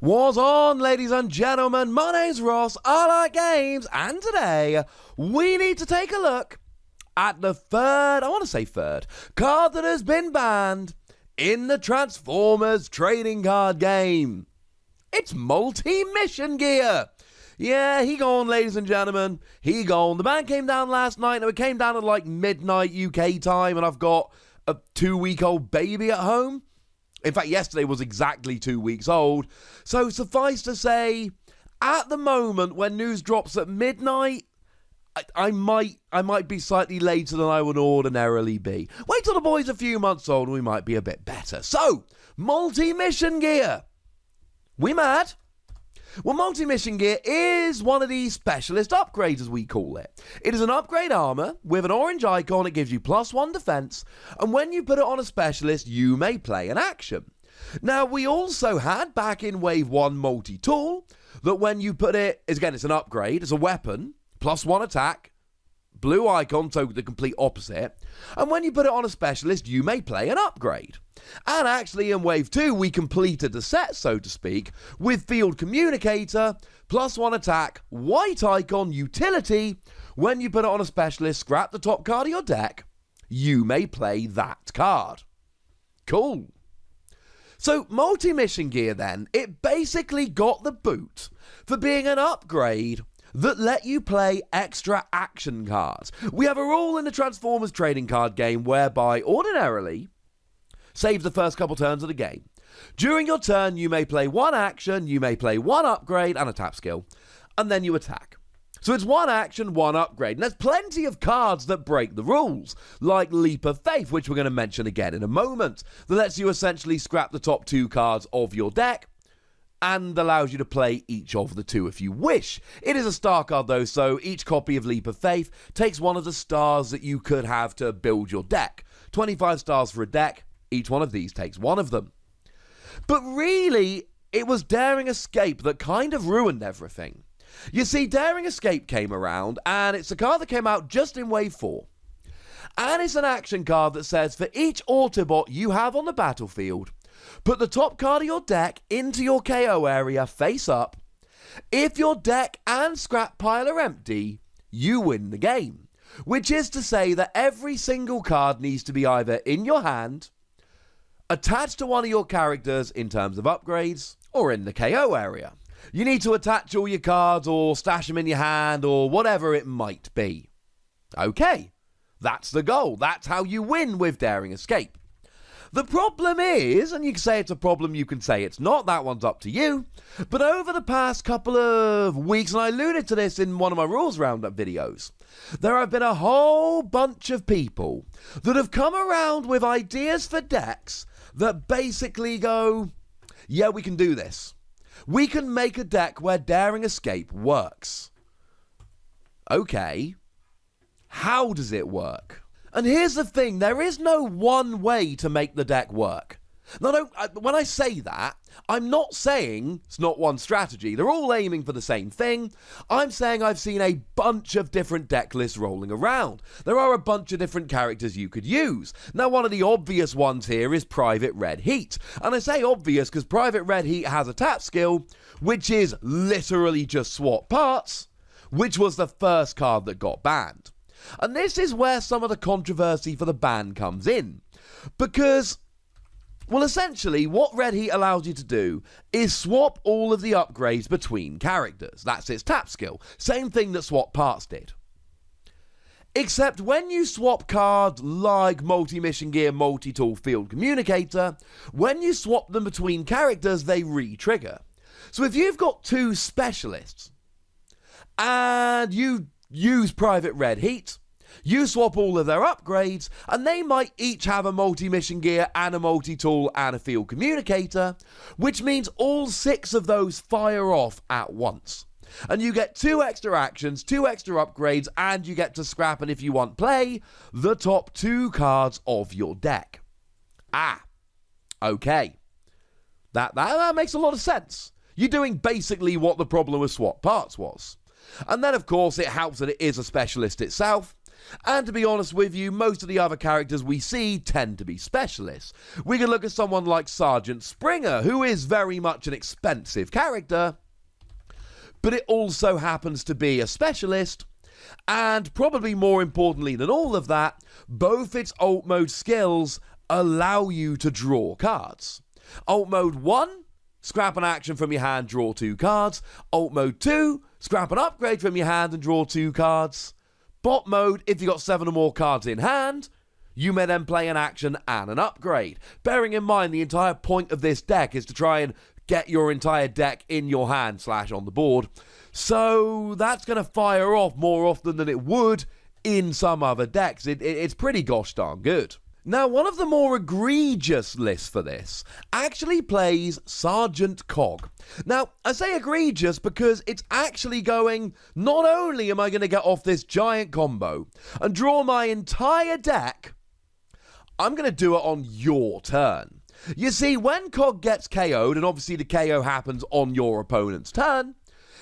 What's on, ladies and gentlemen? My name's Ross, I like games, and today we need to take a look at the third card that has been banned in the Transformers trading card game. It's multi-mission gear. Yeah, he gone, ladies and gentlemen. He gone. The ban came down last night, and it came down at like midnight UK time, and I've got a 2-week-old baby at home. In fact, yesterday was exactly 2 weeks old. So suffice to say, at the moment, when news drops at midnight, I might be slightly later than I would ordinarily be. Wait till the boy's a few months old and we might be a bit better. So, multi-mission gear. We mad? Well, multi-mission gear is one of these specialist upgrades, as we call it. It is an upgrade armor with an orange icon. It gives you +1 defense, and when you put it on a specialist, you may play an action. Now, we also had back in Wave 1 multi-tool that when you put it, again, it's an upgrade, it's a weapon, +1 attack, blue icon, so the complete opposite. And when you put it on a specialist, you may play an upgrade. And actually in Wave 2, we completed the set, so to speak, with Field Communicator, +1 attack, white icon, utility. When you put it on a specialist, scrap the top card of your deck, you may play that card. Cool. So multi-mission gear then, it basically got the boot for being an upgrade that let you play extra action cards. We have a rule in the Transformers trading card game whereby, ordinarily, save the first couple turns of the game. During your turn, you may play 1 action, you may play 1 upgrade and a tap skill, and then you attack. So it's 1 action, 1 upgrade, and there's plenty of cards that break the rules, like Leap of Faith, which we're going to mention again in a moment, that lets you essentially scrap the top 2 cards of your deck, and allows you to play each of the 2 if you wish. It is a star card though, so each copy of Leap of Faith takes one of the stars that you could have to build your deck. 25 stars for a deck, each one of these takes one of them. But really, it was Daring Escape that kind of ruined everything. You see, Daring Escape came around, and it's a card that came out just in Wave 4. And it's an action card that says, for each Autobot you have on the battlefield, put the top card of your deck into your KO area face up. If your deck and scrap pile are empty, you win the game. Which is to say that every single card needs to be either in your hand, attached to one of your characters in terms of upgrades, or in the KO area. You need to attach all your cards or stash them in your hand or whatever it might be. Okay, that's the goal. That's how you win with Daring Escape. The problem is, and you can say it's a problem, you can say it's not, that one's up to you, but over the past couple of weeks, and I alluded to this in one of my Rules Roundup videos, there have been a whole bunch of people that have come around with ideas for decks that basically go, yeah, we can do this. We can make a deck where Daring Escape works. Okay, how does it work? And here's the thing, there is no one way to make the deck work. Now, when I say that, I'm not saying it's not one strategy. They're all aiming for the same thing. I'm saying I've seen a bunch of different deck lists rolling around. There are a bunch of different characters you could use. Now, one of the obvious ones here is Private Red Heat. And I say obvious because Private Red Heat has a tap skill, which is literally just swap parts, which was the first card that got banned. And this is where some of the controversy for the ban comes in. Because, well, essentially, what Red Heat allows you to do is swap all of the upgrades between characters. That's its tap skill. Same thing that swap parts did. Except when you swap cards like Multi-Mission Gear, Multi-Tool, Field Communicator, when you swap them between characters, they re-trigger. So if you've got 2 specialists, and you use Private Red Heat, you swap all of their upgrades, and they might each have a Multi-Mission Gear and a Multi-Tool and a Field Communicator, which means all 6 of those fire off at once. And you get 2 extra actions, 2 extra upgrades, and you get to scrap, and if you want play, the top 2 cards of your deck. Okay. That makes a lot of sense. You're doing basically what the problem with swap parts was. And then, of course, it helps that it is a specialist itself. And to be honest with you, most of the other characters we see tend to be specialists. We can look at someone like Sergeant Springer, who is very much an expensive character, but it also happens to be a specialist, and probably more importantly than all of that, both its alt mode skills allow you to draw cards. Alt mode 1, scrap an action from your hand, draw 2 cards. Alt mode 2, scrap an upgrade from your hand and draw 2 cards. Bot mode, if you got 7 or more cards in hand, you may then play an action and an upgrade. Bearing in mind the entire point of this deck is to try and get your entire deck in your hand / on the board. So that's going to fire off more often than it would in some other decks. It's pretty gosh darn good. Now, one of the more egregious lists for this actually plays Sergeant Cog. Now, I say egregious because it's actually going, not only am I going to get off this giant combo and draw my entire deck, I'm going to do it on your turn. You see, when Cog gets KO'd, and obviously the KO happens on your opponent's turn,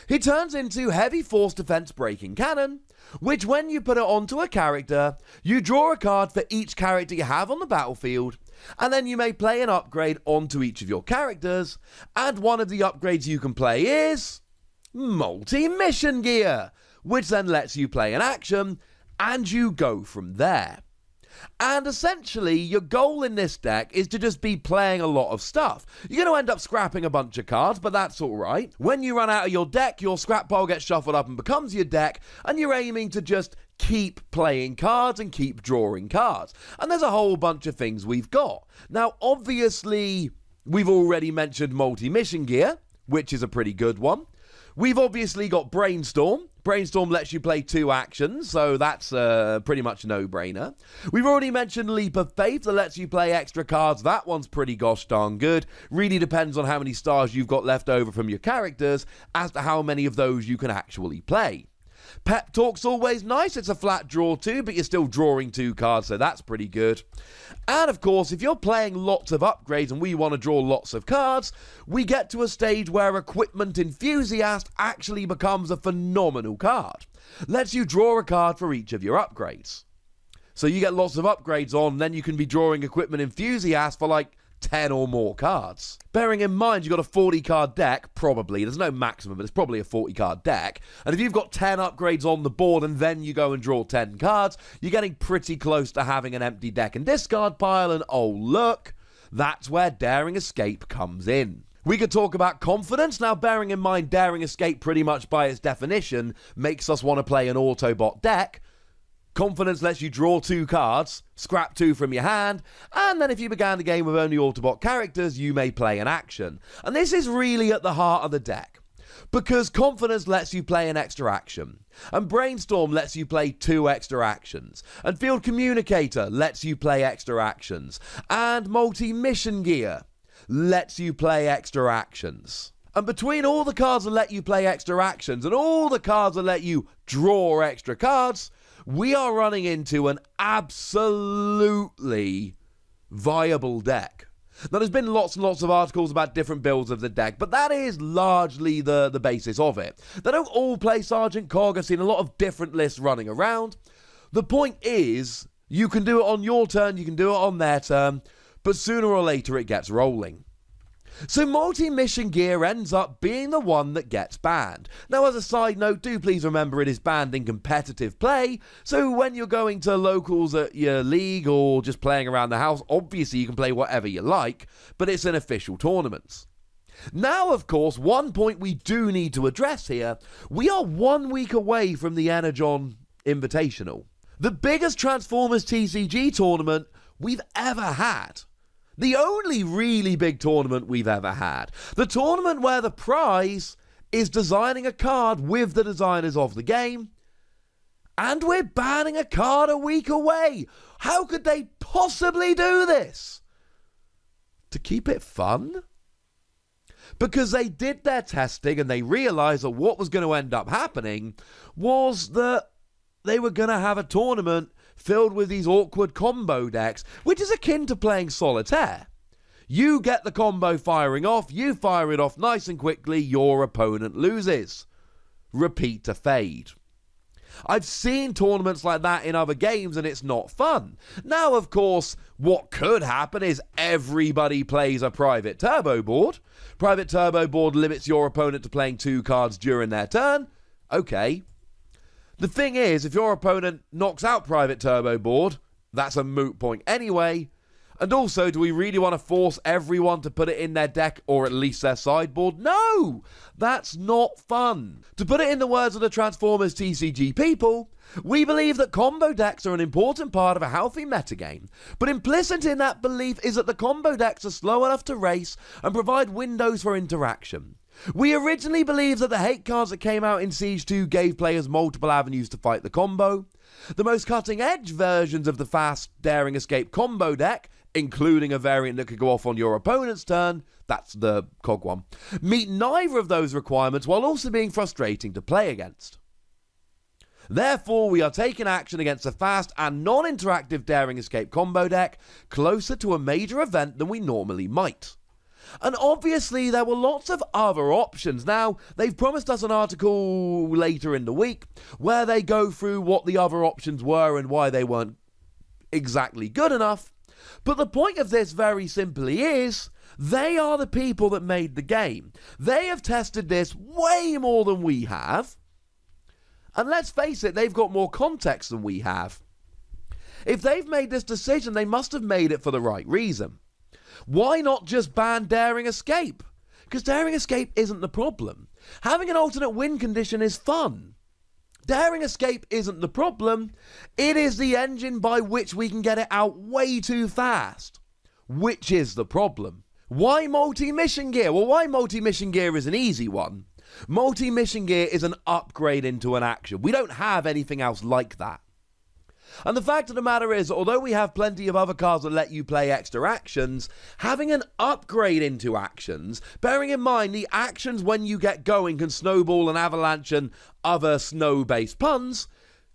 he turns into Heavy Force Defense Breaking Cannon, which when you put it onto a character, you draw a card for each character you have on the battlefield, and then you may play an upgrade onto each of your characters, and one of the upgrades you can play is Multi-Mission Gear, which then lets you play an action, and you go from there. And essentially, your goal in this deck is to just be playing a lot of stuff. You're going to end up scrapping a bunch of cards, but that's alright. When you run out of your deck, your scrap pile gets shuffled up and becomes your deck, and you're aiming to just keep playing cards and keep drawing cards. And there's a whole bunch of things we've got. Now, obviously, we've already mentioned Multi-Mission Gear, which is a pretty good one. We've obviously got Brainstorm. Brainstorm lets you play 2 actions, so that's pretty much a no-brainer. We've already mentioned Leap of Faith that lets you play extra cards. That one's pretty gosh darn good. Really depends on how many stars you've got left over from your characters as to how many of those you can actually play. Pep Talk's always nice. It's a flat draw too, but you're still drawing 2 cards, so that's pretty good. And of course, if you're playing lots of upgrades and we want to draw lots of cards, we get to a stage where Equipment Enthusiast actually becomes a phenomenal card. Lets you draw a card for each of your upgrades. So you get lots of upgrades on, then you can be drawing Equipment Enthusiast for like 10 or more cards. Bearing in mind you've got a 40 card deck, probably, there's no maximum, but it's probably a 40 card deck, and if you've got 10 upgrades on the board and then you go and draw 10 cards, you're getting pretty close to having an empty deck and discard pile, and oh look, that's where Daring Escape comes in. We could talk about confidence. Now, bearing in mind Daring Escape pretty much by its definition makes us want to play an Autobot deck. Confidence lets you draw 2 cards, scrap 2 from your hand, and then if you began the game with only Autobot characters, you may play an action. And this is really at the heart of the deck, because Confidence lets you play an extra action, and Brainstorm lets you play 2 extra actions, and Field Communicator lets you play extra actions, and Multi-Mission Gear lets you play extra actions. And between all the cards that let you play extra actions and all the cards that let you draw extra cards, we are running into an absolutely viable deck. Now, there's been lots and lots of articles about different builds of the deck, but that is largely the basis of it. They don't all play Sergeant Cog. I've seen a lot of different lists running around. The point is, you can do it on your turn, you can do it on their turn, but sooner or later it gets rolling. So Multi-Mission Gear ends up being the one that gets banned. Now, as a side note, do please remember it is banned in competitive play, so when you're going to locals at your league or just playing around the house, obviously you can play whatever you like, but it's an official tournament. Now, of course, one point we do need to address here, we are 1 week away from the Energon Invitational. The biggest Transformers TCG tournament we've ever had. The only really big tournament we've ever had. The tournament where the prize is designing a card with the designers of the game. And we're banning a card a week away. How could they possibly do this? To keep it fun? Because they did their testing and they realized that what was going to end up happening was that they were going to have a tournament filled with these awkward combo decks, which is akin to playing solitaire. You get the combo firing off, you fire it off nice and quickly, your opponent loses. Repeat to fade. I've seen tournaments like that in other games and it's not fun. Now, of course, what could happen is everybody plays a private turbo board. Private turbo board limits your opponent to playing 2 cards during their turn. Okay. The thing is, if your opponent knocks out private turbo board, that's a moot point anyway. And also, do we really want to force everyone to put it in their deck or at least their sideboard? No! That's not fun. To put it in the words of the Transformers TCG people, we believe that combo decks are an important part of a healthy metagame, but implicit in that belief is that the combo decks are slow enough to race and provide windows for interaction. We originally believed that the hate cards that came out in Siege 2 gave players multiple avenues to fight the combo. The most cutting-edge versions of the fast Daring Escape combo deck, including a variant that could go off on your opponent's turn, that's the COG one, meet neither of those requirements while also being frustrating to play against. Therefore, we are taking action against a fast and non-interactive Daring Escape combo deck closer to a major event than we normally might. And obviously, there were lots of other options. Now, they've promised us an article later in the week where they go through what the other options were and why they weren't exactly good enough. But the point of this very simply is, they are the people that made the game. They have tested this way more than we have. And let's face it, they've got more context than we have. If they've made this decision, they must have made it for the right reason. Why not just ban Daring Escape? Because Daring Escape isn't the problem. Having an alternate win condition is fun. Daring Escape isn't the problem. It is the engine by which we can get it out way too fast. Which is the problem. Why multi-mission gear? Well, why multi-mission gear is an easy one. Multi-mission gear is an upgrade into an action. We don't have anything else like that. And the fact of the matter is, although we have plenty of other cards that let you play extra actions, having an upgrade into actions, bearing in mind the actions when you get going can snowball and avalanche and other snow-based puns,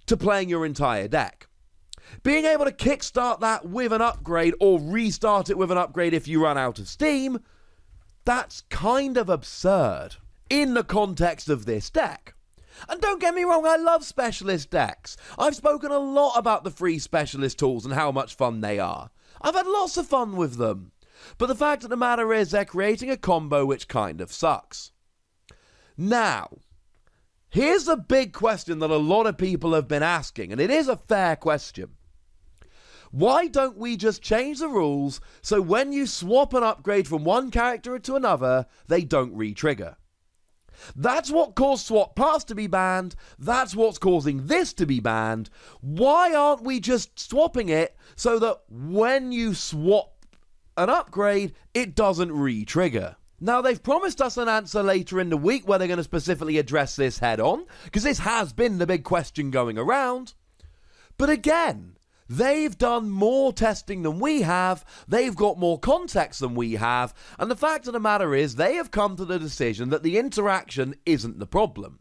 to playing your entire deck. Being able to kickstart that with an upgrade or restart it with an upgrade if you run out of steam, that's kind of absurd in the context of this deck. And don't get me wrong, I love specialist decks. I've spoken a lot about the free specialist tools and how much fun they are. I've had lots of fun with them. But the fact of the matter is, they're creating a combo which kind of sucks. Now, here's the big question that a lot of people have been asking, and it is a fair question. Why don't we just change the rules so when you swap an upgrade from one character to another, they don't re-trigger? That's what caused Swap Pass to be banned. That's what's causing this to be banned. Why aren't we just swapping it so that when you swap an upgrade, it doesn't re-trigger? Now, they've promised us an answer later in the week where they're going to specifically address this head on, because this has been the big question going around. But again, they've done more testing than we have, they've got more context than we have, and the fact of the matter is, they have come to the decision that the interaction isn't the problem.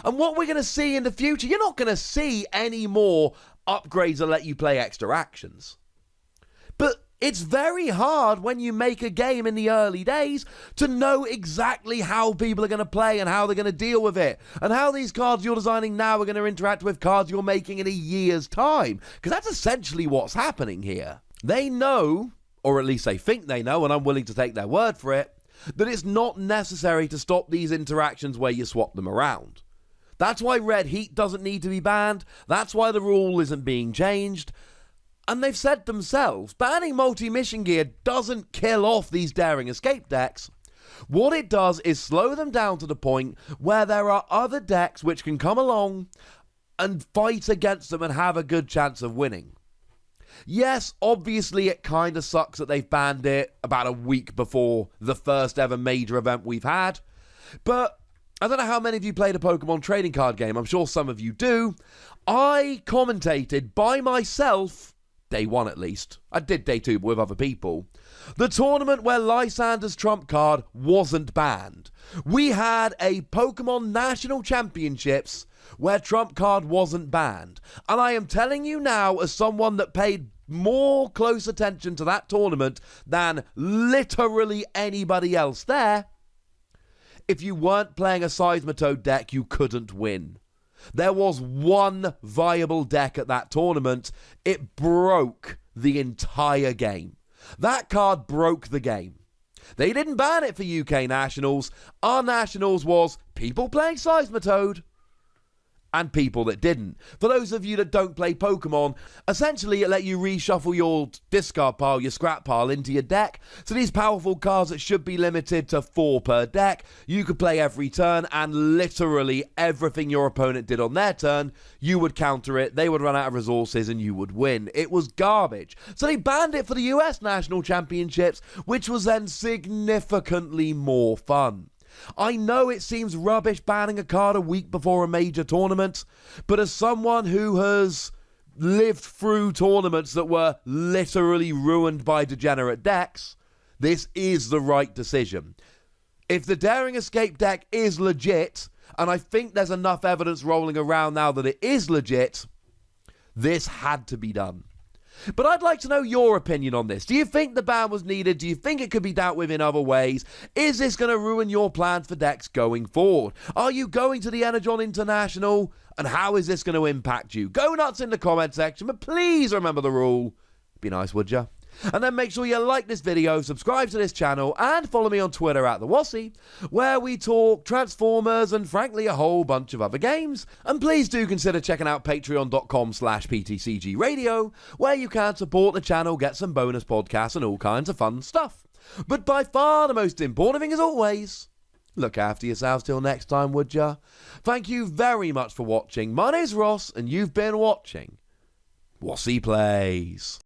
And what we're going to see in the future, you're not going to see any more upgrades that let you play extra actions. But it's very hard when you make a game in the early days to know exactly how people are going to play and how they're going to deal with it, and how these cards you're designing now are going to interact with cards you're making in a year's time, because that's essentially what's happening here. They know, or at least they think they know, and I'm willing to take their word for it, that it's not necessary to stop these interactions where you swap them around. That's why Red Heat doesn't need to be banned, that's why the rule isn't being changed. And they've said themselves, banning multi-mission gear doesn't kill off these Daring Escape decks. What it does is slow them down to the point where there are other decks which can come along and fight against them and have a good chance of winning. Yes, obviously it kind of sucks that they've banned it about a week before the first ever major event we've had, but I don't know how many of you played a Pokemon trading card game. I'm sure some of you do. I commentated by myself, day one at least, I did day two but with other people, the tournament where Lysander's trump card wasn't banned. We had a Pokemon National Championships where trump card wasn't banned. And I am telling you now, as someone that paid more close attention to that tournament than literally anybody else there, if you weren't playing a Seismitoad deck, you couldn't win. There was one viable deck at that tournament. It broke the entire game. That card broke the game. They didn't ban it for UK Nationals. Our Nationals was people playing Seismitoad and people that didn't. For those of you that don't play Pokemon, essentially it let you reshuffle your discard pile, your scrap pile into your deck. So these powerful cards that should be limited to 4 per deck, you could play every turn, and literally everything your opponent did on their turn, you would counter it, they would run out of resources, and you would win. It was garbage. So they banned it for the US National Championships, which was then significantly more fun. I know it seems rubbish banning a card a week before a major tournament, but as someone who has lived through tournaments that were literally ruined by degenerate decks, this is the right decision. If the Daring Escape deck is legit, and I think there's enough evidence rolling around now that it is legit, this had to be done. But I'd like to know your opinion on this. Do you think the ban was needed? Do you think it could be dealt with in other ways? Is this going to ruin your plans for decks going forward? Are you going to the Energon Invitational? And how is this going to impact you? Go nuts in the comment section, but please remember the rule. Be nice, would ya? And then make sure you like this video, subscribe to this channel, and follow me on Twitter at the Wossy, where we talk Transformers and frankly a whole bunch of other games. And please do consider checking out patreon.com/PTCG Radio, where you can support the channel, get some bonus podcasts and all kinds of fun stuff. But by far the most important thing as always, look after yourselves till next time, would ya? Thank you very much for watching. My name's Ross, and you've been watching Wossy Plays.